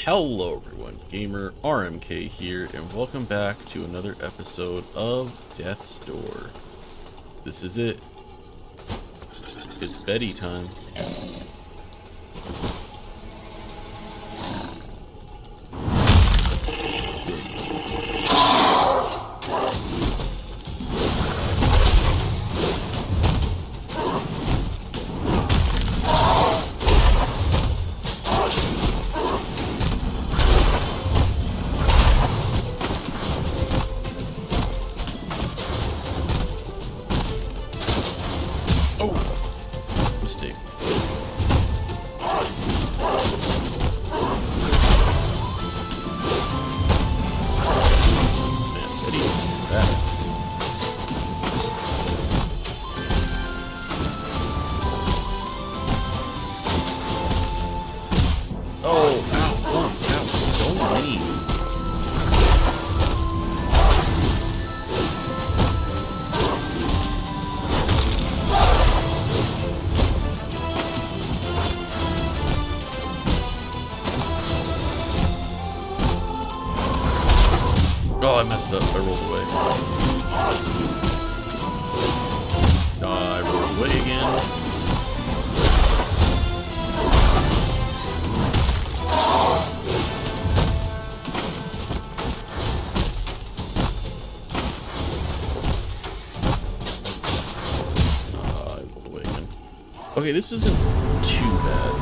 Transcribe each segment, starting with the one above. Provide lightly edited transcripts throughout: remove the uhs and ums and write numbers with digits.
Hello everyone, Gamer RMK here, and welcome back to another episode of Death's Door. This is it. It's Betty time. Mistake. Man, Betty's fast. Oh, ow, oh, that was so mean. Oh, I messed up. I rolled away. I rolled away again. I rolled away again. Okay, this isn't too bad.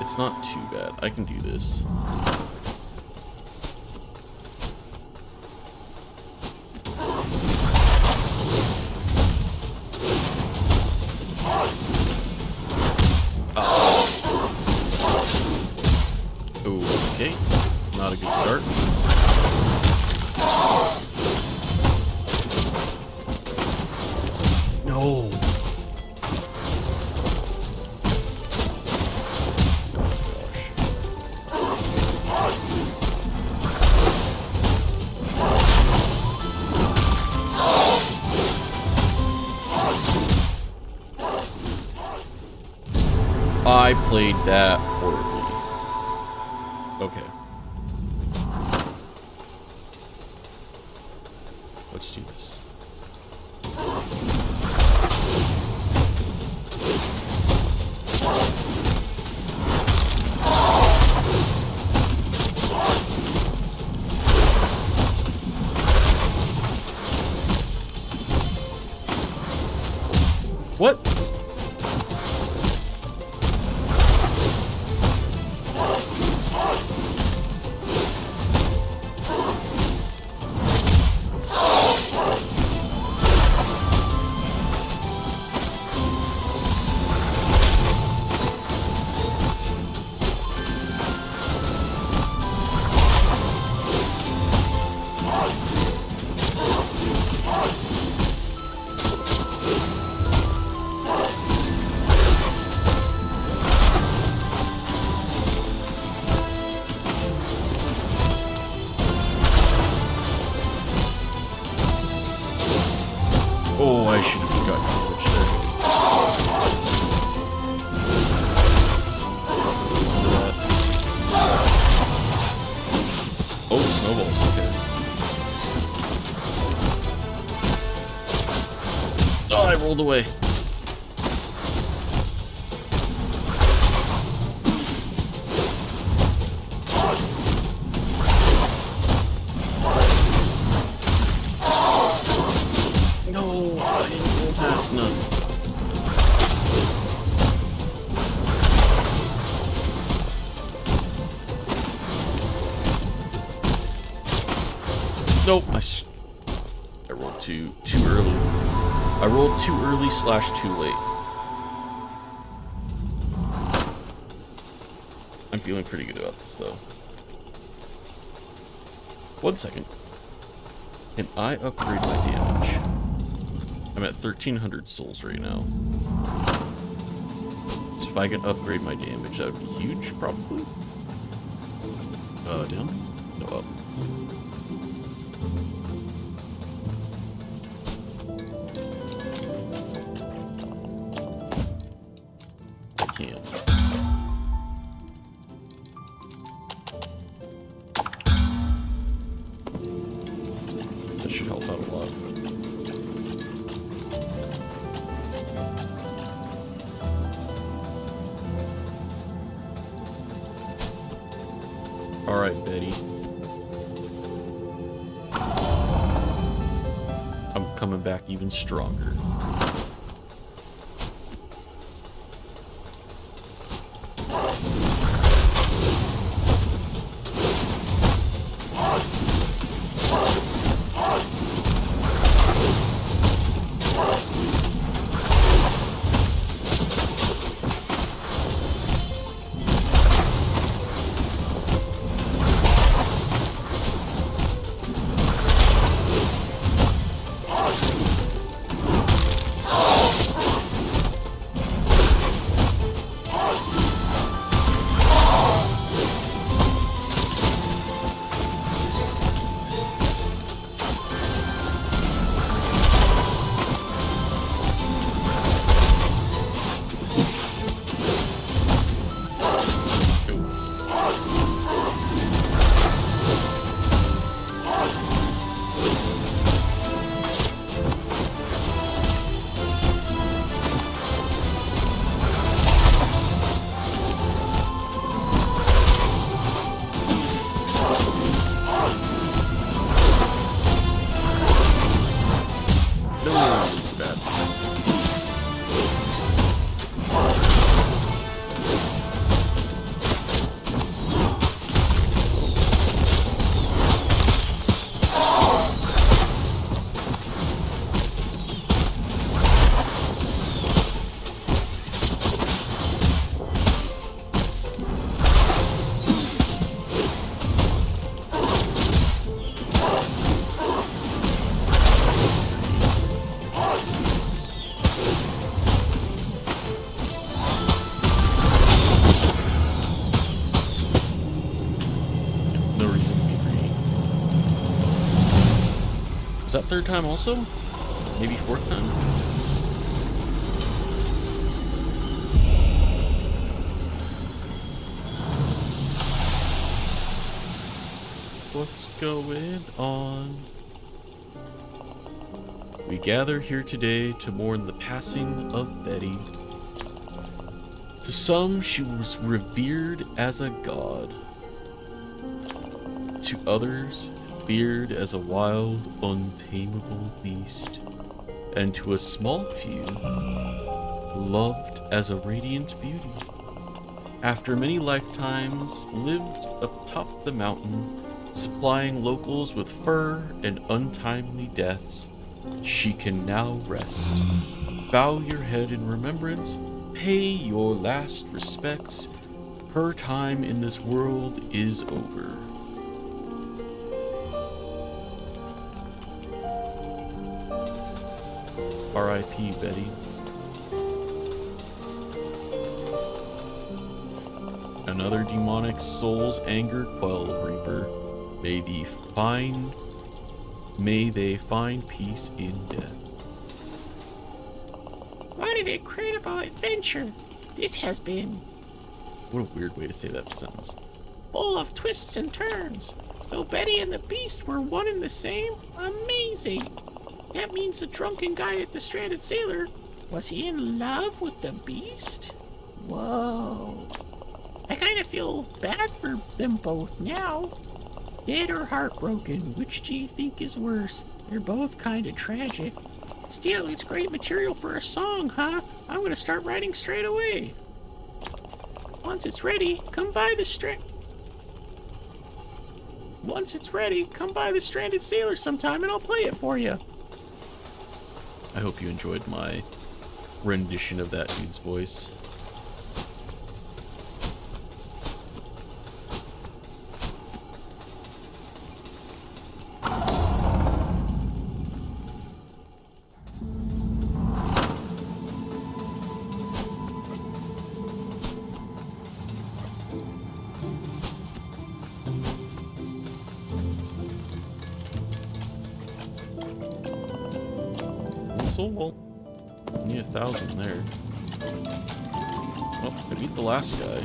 It's not too bad. I can do this. Okay, not a good start. No. I played that horribly. Okay. Let's do this. What? Oh, I should have gotten damage there. Oh, snowballs, okay. Oh, I rolled away. No, I didn't roll fast enough. Nope, I rolled too early. I rolled too early / too late. I'm feeling pretty good about this though. 1 second. Can I upgrade my damage? I'm at 1,300 souls right now. So if I can upgrade my damage, that would be huge, probably. Down? No, up. I can. should help out a lot. Alright, Betty. I'm coming back even stronger. Is that third time also? Maybe fourth time? What's going on? We gather here today to mourn the passing of Betty. To some, she was revered as a god. To others, feared as a wild, untamable beast, and to a small few, loved as a radiant beauty. After many lifetimes, lived atop the mountain, supplying locals with fur and untimely deaths, she can now rest. Bow your head in remembrance, pay your last respects. Her time in this world is over. R.I.P. Betty. Another demonic soul's anger quelled, Reaper. May they find peace in death. What an incredible adventure this has been. What a weird way to say that sentence. Full of twists and turns. So Betty and the Beast were one and the same? Amazing. That means the drunken guy at the Stranded Sailor, was he in love with the Beast? Whoa. I kind of feel bad for them both now. Dead or heartbroken, which do you think is worse? They're both kind of tragic. Still, it's great material for a song, huh? I'm gonna start writing straight away. Once it's ready, come by the Stranded Sailor sometime and I'll play it for you. I hope you enjoyed my rendition of that dude's voice. Soul. Need 1,000 there. Oh, I beat the last guy.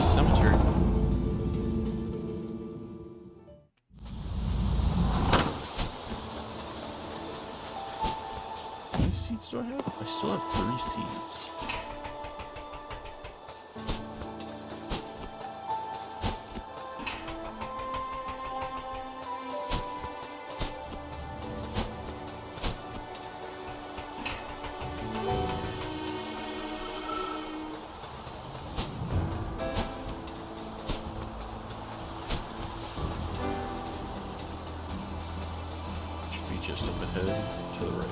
Cemetery. seeds do I have? I still have 3 seeds. Just up ahead to the right.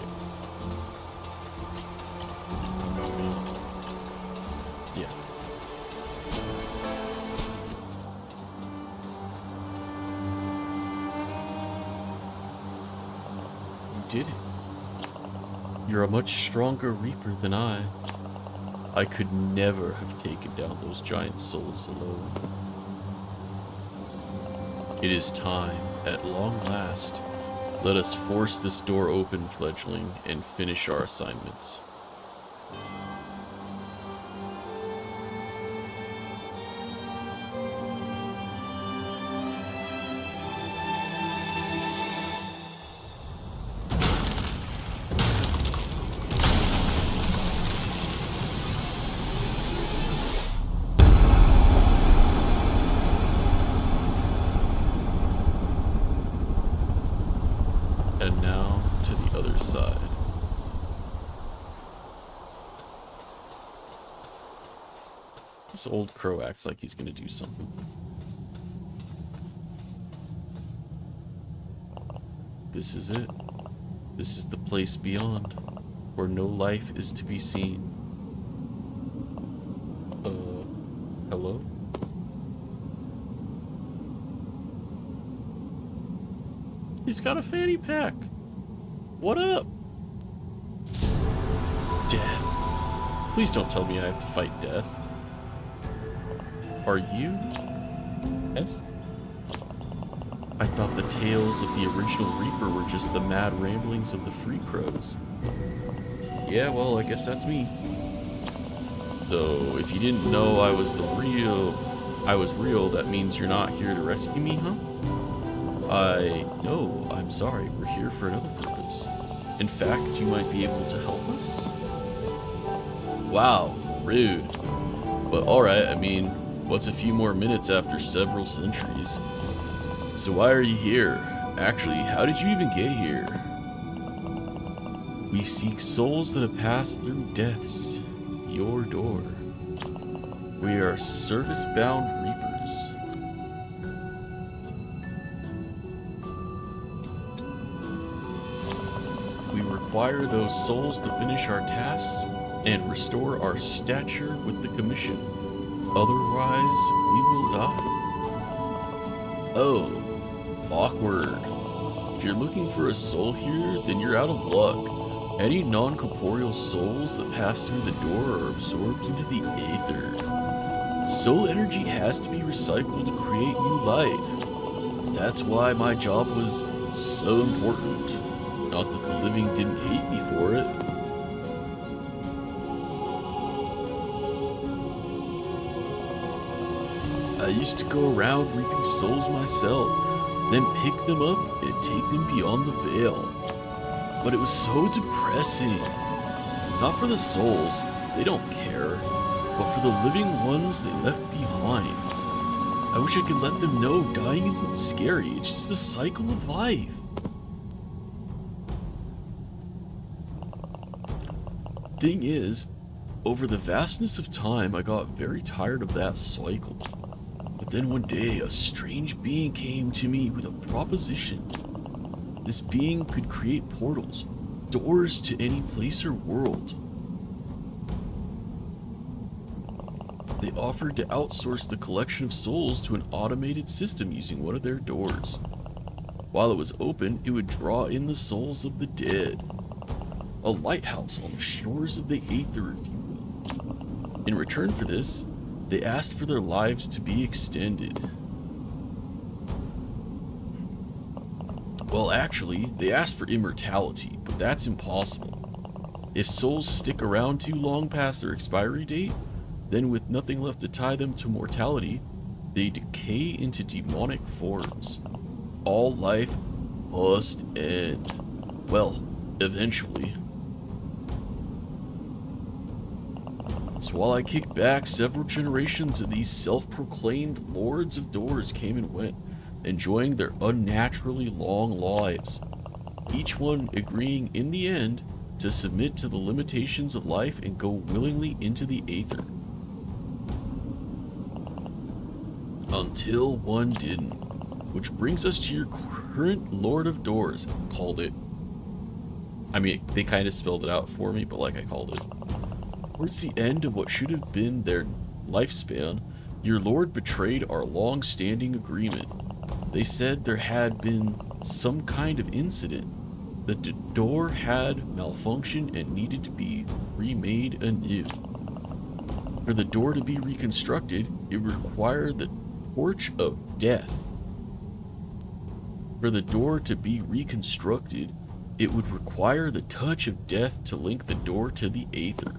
Yeah. You did it. You're a much stronger Reaper than I. I could never have taken down those giant souls alone. It is time, at long last. Let us force this door open, fledgling, and finish our assignments. And now to the other side. This old crow acts like he's gonna do something. This is it. This is the place beyond, where no life is to be seen. Hello? He's got a fanny pack. What up? Death. Please don't tell me I have to fight death. Are you Death? I thought the tales of the original Reaper were just the mad ramblings of the Free Crows. Yeah, well, I guess that's me. So, if you didn't know I was real, that means you're not here to rescue me, huh? No, I'm sorry, we're here for another purpose. In fact, you might be able to help us? Wow, rude. But alright, I mean, what's a few more minutes after several centuries? So why are you here? Actually, how did you even get here? We seek souls that have passed through death's your door. We are service-bound reapers. We require those souls to finish our tasks and restore our stature with the commission. Otherwise, we will die. Oh, awkward. If you're looking for a soul here, then you're out of luck. Any non-corporeal souls that pass through the door are absorbed into the aether. Soul energy has to be recycled to create new life. That's why my job was so important. Not that the living didn't hate me for it. I used to go around reaping souls myself, then pick them up and take them beyond the veil. But it was so depressing. Not for the souls, they don't care, but for the living ones they left behind. I wish I could let them know dying isn't scary, it's just a cycle of life. Thing is, over the vastness of time, I got very tired of that cycle. But then one day, a strange being came to me with a proposition. This being could create portals, doors to any place or world. They offered to outsource the collection of souls to an automated system using one of their doors. While it was open, it would draw in the souls of the dead. A lighthouse on the shores of the aether, if you will. In return for this, they asked for their lives to be extended. Well, actually, they asked for immortality, but that's impossible. If souls stick around too long past their expiry date, then with nothing left to tie them to mortality, they decay into demonic forms. All life must end. Well, eventually. So while I kicked back, several generations of these self-proclaimed lords of doors came and went, enjoying their unnaturally long lives, each one agreeing in the end to submit to the limitations of life and go willingly into the aether. Until one didn't. Which brings us to your current Lord of Doors. Called it. I mean, they kind of spelled it out for me, but like I called it. Towards the end of what should have been their lifespan, your Lord betrayed our long-standing agreement. They said there had been some kind of incident, that the door had malfunctioned and needed to be remade anew. For the door to be reconstructed, it required the torch of death. For the door to be reconstructed, it would require the touch of death to link the door to the aether.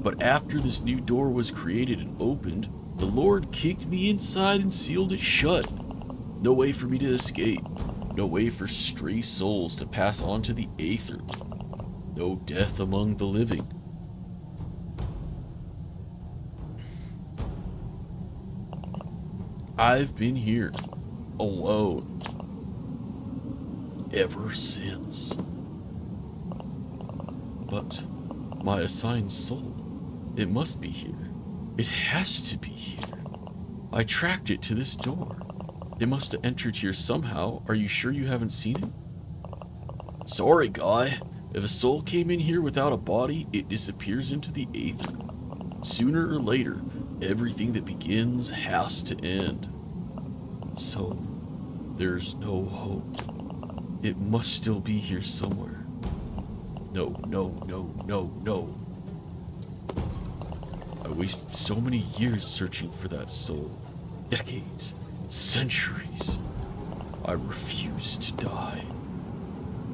But after this new door was created and opened, the Lord kicked me inside and sealed it shut. No way for me to escape. No way for stray souls to pass on to the aether. No death among the living. I've been here, alone, ever since. But my assigned soul, it must be here. It has to be here. I tracked it to this door. It must have entered here somehow. Are you sure you haven't seen it? Sorry, guy. If a soul came in here without a body, it disappears into the aether. Sooner or later, everything that begins has to end. So, there's no hope. It must still be here somewhere. No, no, no, no, no. I wasted so many years searching for that soul. Decades, centuries. I refuse to die.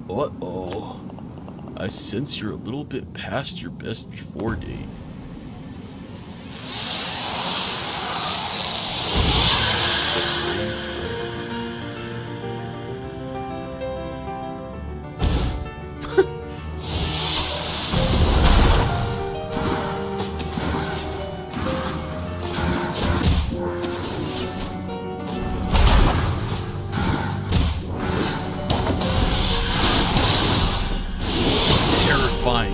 Uh-oh. I sense you're a little bit past your best before date. Terrifying.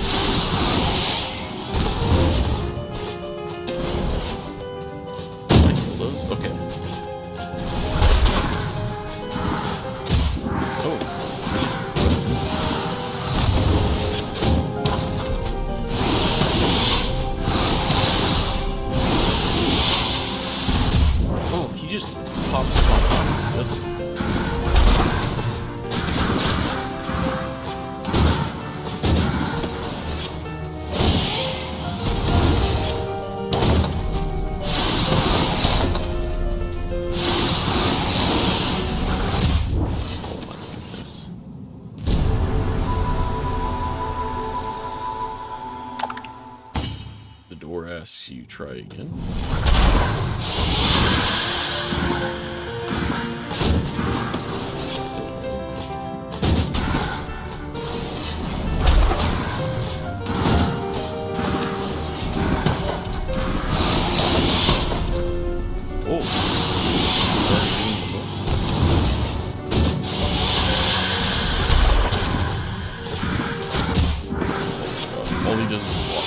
Can I kill those? Okay. Oh. What is it? Oh, he just pops up on top of me, doesn't he? The door asks you try again. So all he does is walk.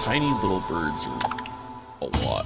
tiny little birds are a lot.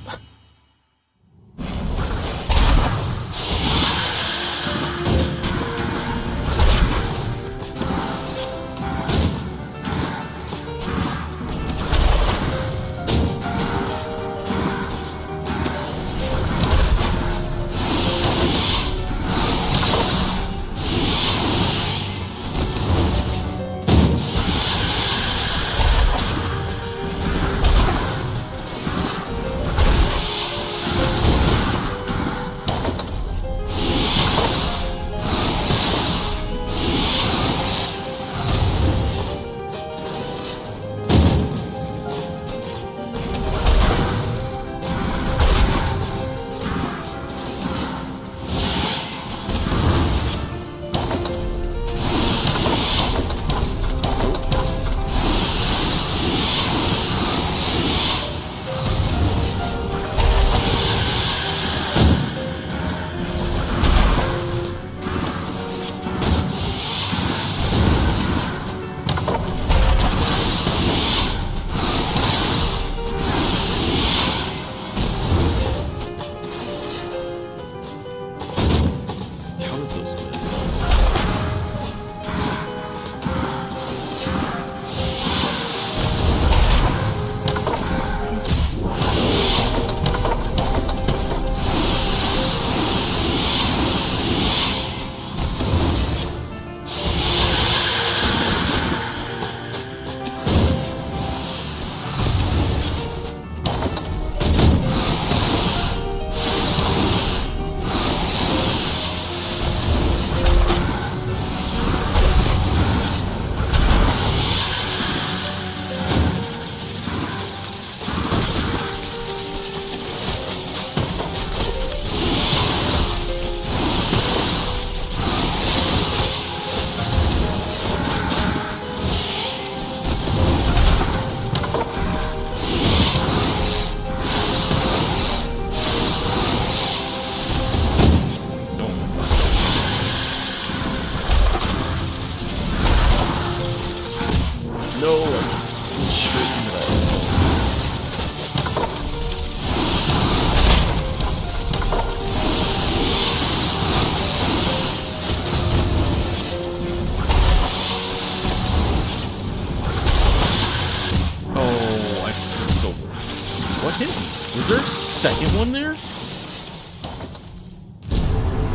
Was there a second one there?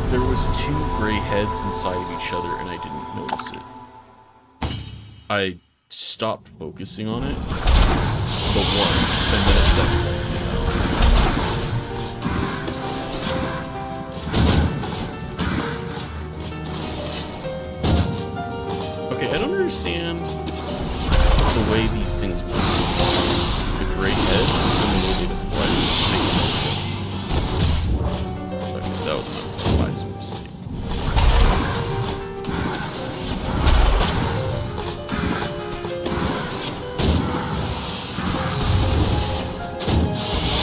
There was two gray heads inside of each other and I didn't notice it. I stopped focusing on it. The one, and then a second one came out. Okay, I don't understand the way these things work. The gray heads and the way they deflect make no sense to me. Okay, that was my mistake.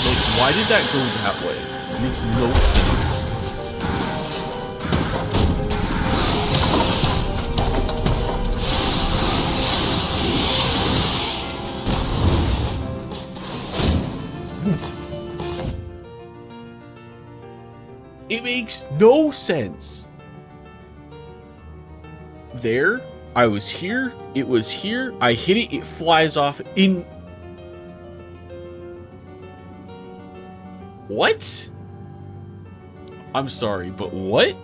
Like, why did that go that way? It makes no sense. It makes no sense. There, I was here, it was here, I hit it, it flies off in... What? I'm sorry, but what?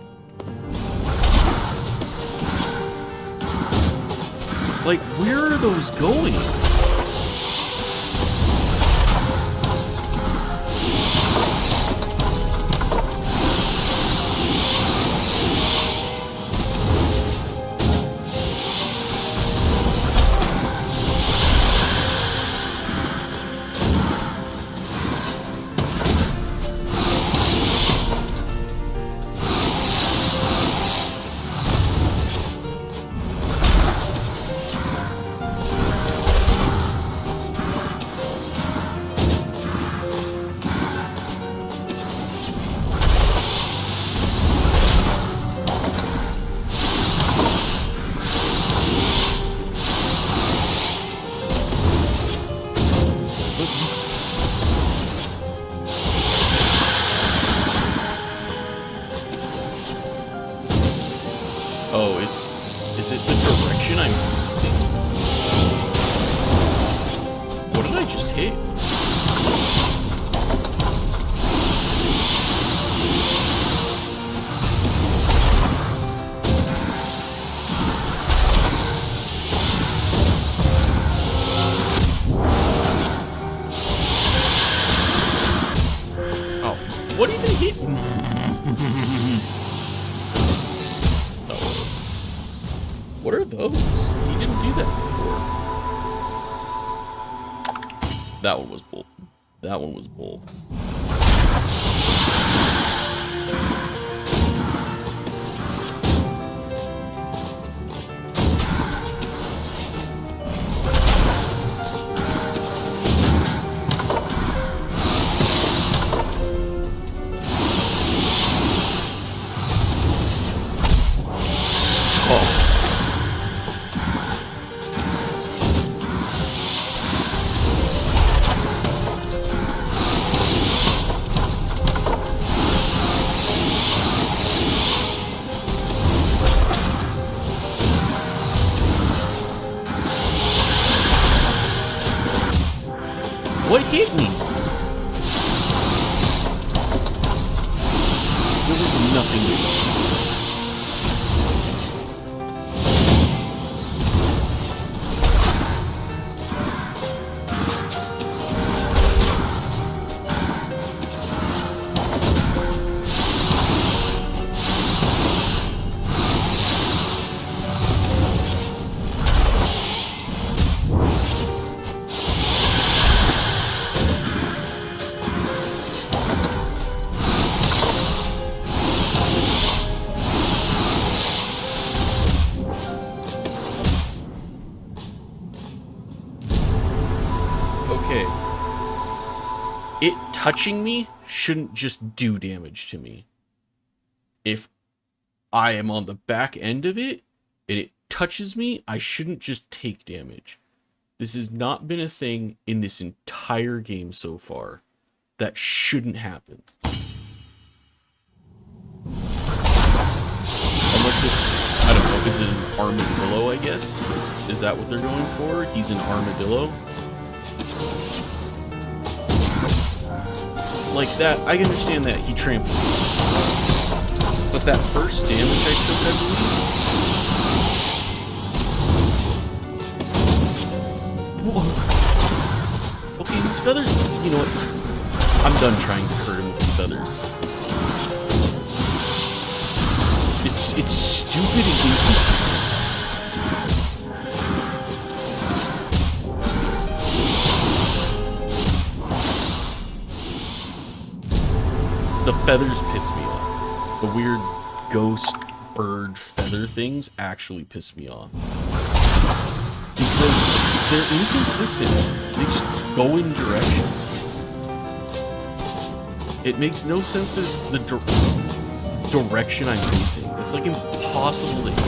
Like, where are those going? those. He didn't do that before. That one was bull. That one was bull. What hit me? There was nothing. Okay. It touching me shouldn't just do damage to me. If I am on the back end of it and it touches me, I shouldn't just take damage. This has not been a thing in this entire game so far. That shouldn't happen. Unless it's, I don't know, is it an armadillo, I guess? Is that what they're going for? He's an armadillo? Like that, I understand that he trampled. But that first damage I took, I believe. Whoa. Okay, these feathers, you know what? I'm done trying to hurt him with the feathers. It's stupid and inconsistent. The feathers piss me off. The weird ghost bird feather things actually piss me off. Because they're inconsistent. They just go in directions. It makes no sense that it's the direction I'm facing. It's like impossible to hit.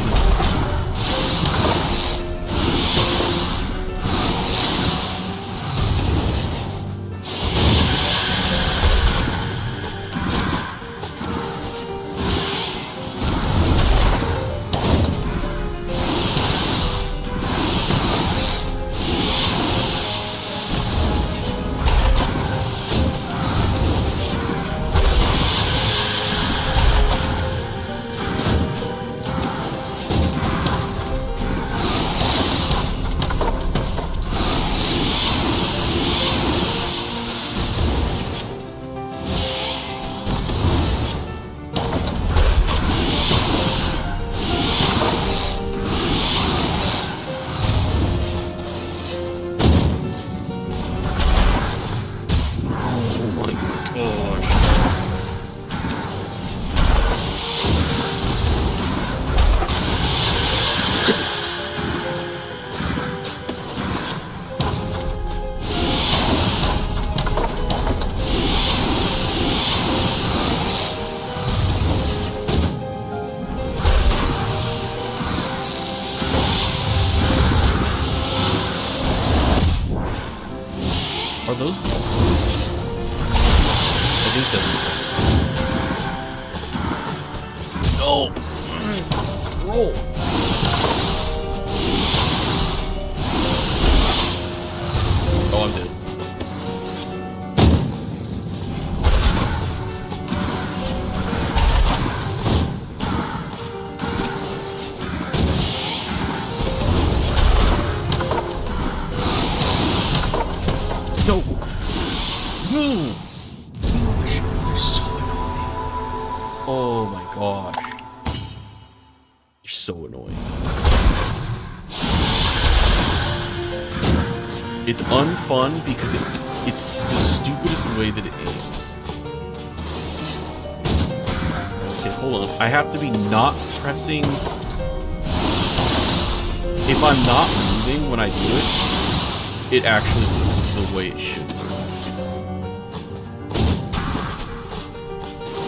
Are those balls? I think that's what that is. No! Roll! Oh, I'm dead. No! Gosh, they're so annoying. Oh my gosh. You're so annoying. It's unfun because it's the stupidest way that it aims. Okay, hold on. I have to be not pressing... If I'm not moving when I do it, it actually looks the way it should.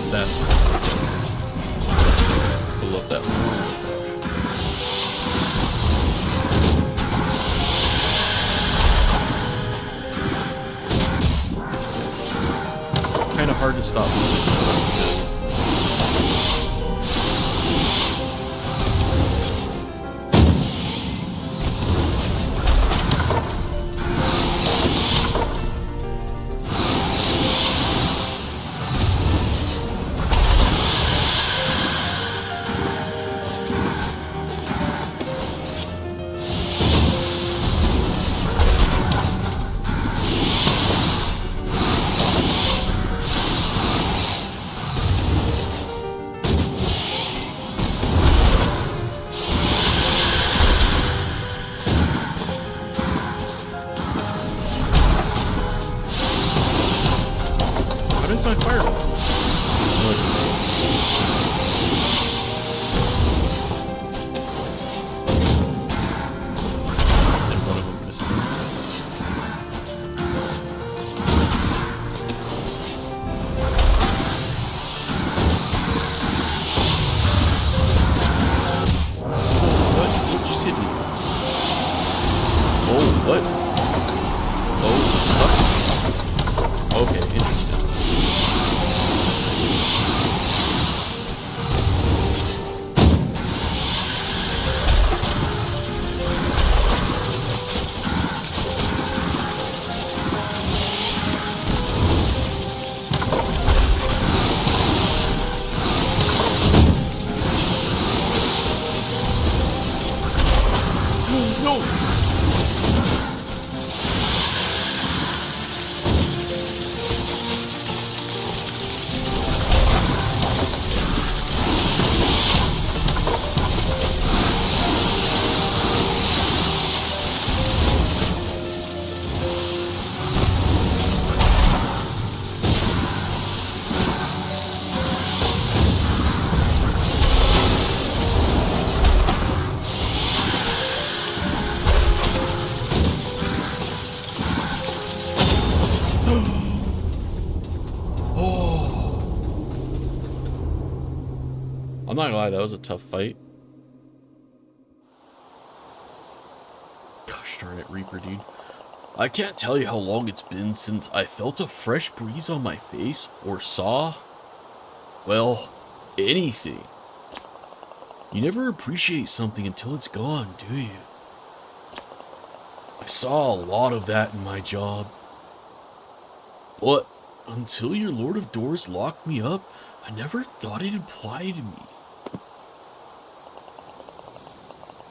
That's fabulous. I love that one. Kind of hard to stop moving because my fireball. And one of them missing. What just hit me? Oh, what? Oh, sucks. Okay, interesting. No! I'm not gonna lie, that was a tough fight. Gosh darn it, Reaper, dude. I can't tell you how long it's been since I felt a fresh breeze on my face or saw, well, anything. You never appreciate something until it's gone, do you? I saw a lot of that in my job. But until your Lord of Doors locked me up, I never thought it'd apply to me.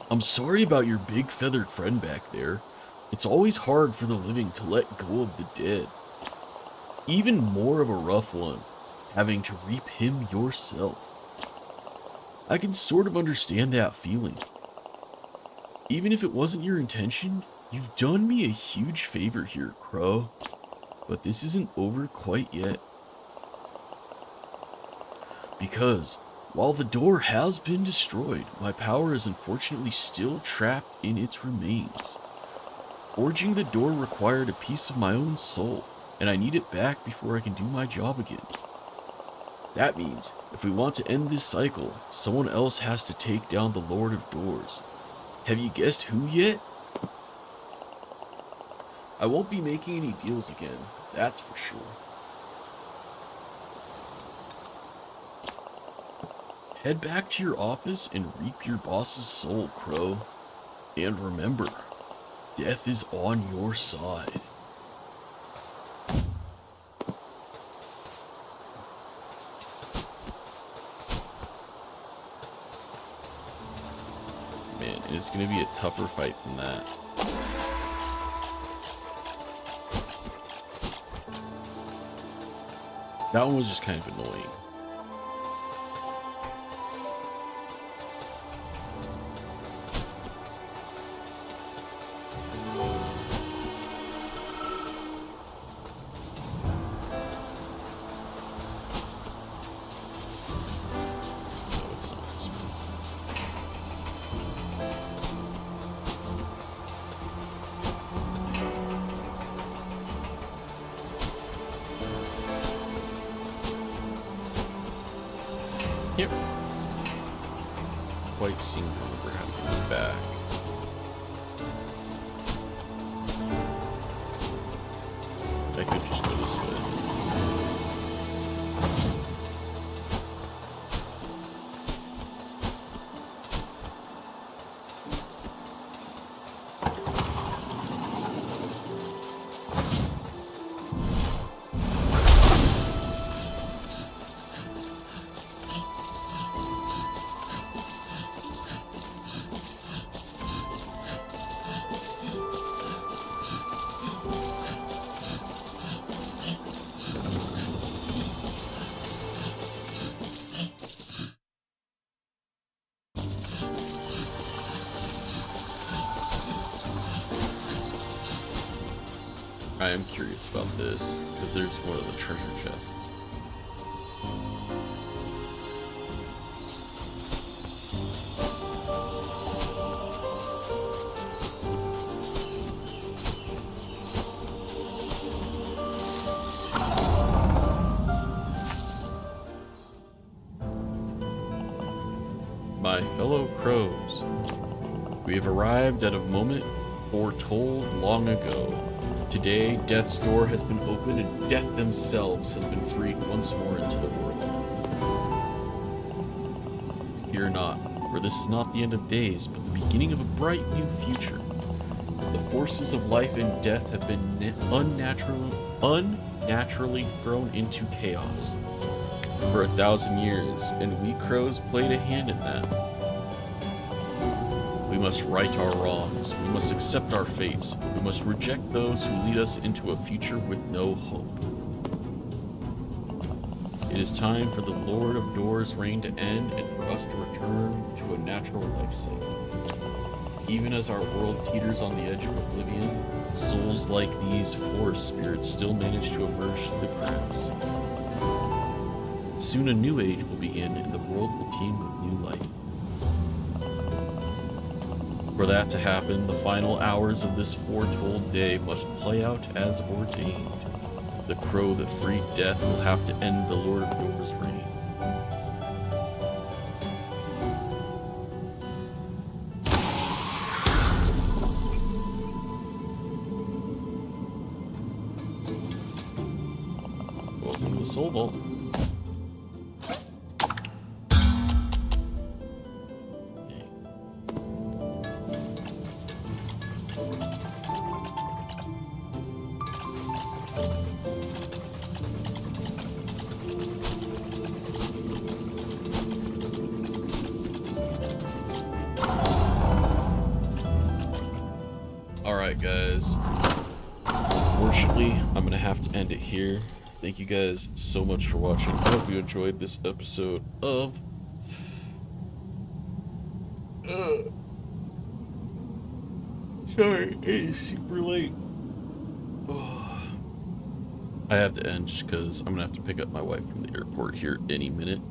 I'm sorry about your big feathered friend back there. It's always hard for the living to let go of the dead. Even more of a rough one, having to reap him yourself. I can sort of understand that feeling. Even if it wasn't your intention, you've done me a huge favor here, Crow. But this isn't over quite yet. Because while the door has been destroyed, my power is unfortunately still trapped in its remains. Forging the door required a piece of my own soul, and I need it back before I can do my job again. That means, if we want to end this cycle, someone else has to take down the Lord of Doors. Have you guessed who yet? I won't be making any deals again, that's for sure. Head back to your office and reap your boss's soul, Crow. And remember, death is on your side. Man, it's gonna be a tougher fight than that. That one was just kind of annoying. Can't quite seem to remember how to get back. I could just go this way. I am curious about this, because there's one of the treasure chests. My fellow crows, we have arrived at a moment foretold long ago. Today, Death's door has been opened and Death themselves has been freed once more into the world. Fear not, for this is not the end of days, but the beginning of a bright new future. The forces of life and death have been unnaturally thrown into chaos for 1,000 years, and we crows played a hand in that. We must right our wrongs. We must accept our fates. We must reject those who lead us into a future with no hope. It is time for the Lord of Doors' reign to end and for us to return to a natural life cycle. Even as our world teeters on the edge of oblivion, souls like these forest spirits still manage to emerge through the cracks. Soon a new age will begin and the world will teem with new light. For that to happen, the final hours of this foretold day must play out as ordained. The crow that freed Death will have to end the Lord of Doors' reign. Welcome to the Soul Vault. Alright guys, unfortunately I'm gonna have to end it here. Thank you guys so much for watching. I hope you enjoyed this episode of sorry, it is super late. I have to end just because I'm gonna have to pick up my wife from the airport here any minute,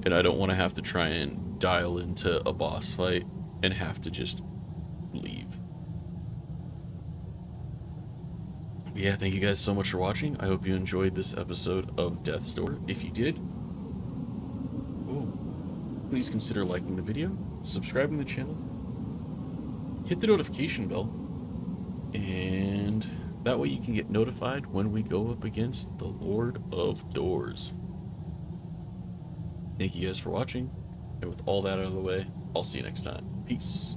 and I don't want to have to try and dial into a boss fight and have to just leave. Yeah, thank you guys so much for watching. I hope you enjoyed this episode of Death's Door. If you did, please consider liking the video, subscribing to the channel, hit the notification bell, and that way you can get notified when we go up against the Lord of Doors. Thank you guys for watching, and with all that out of the way, I'll see you next time. Peace.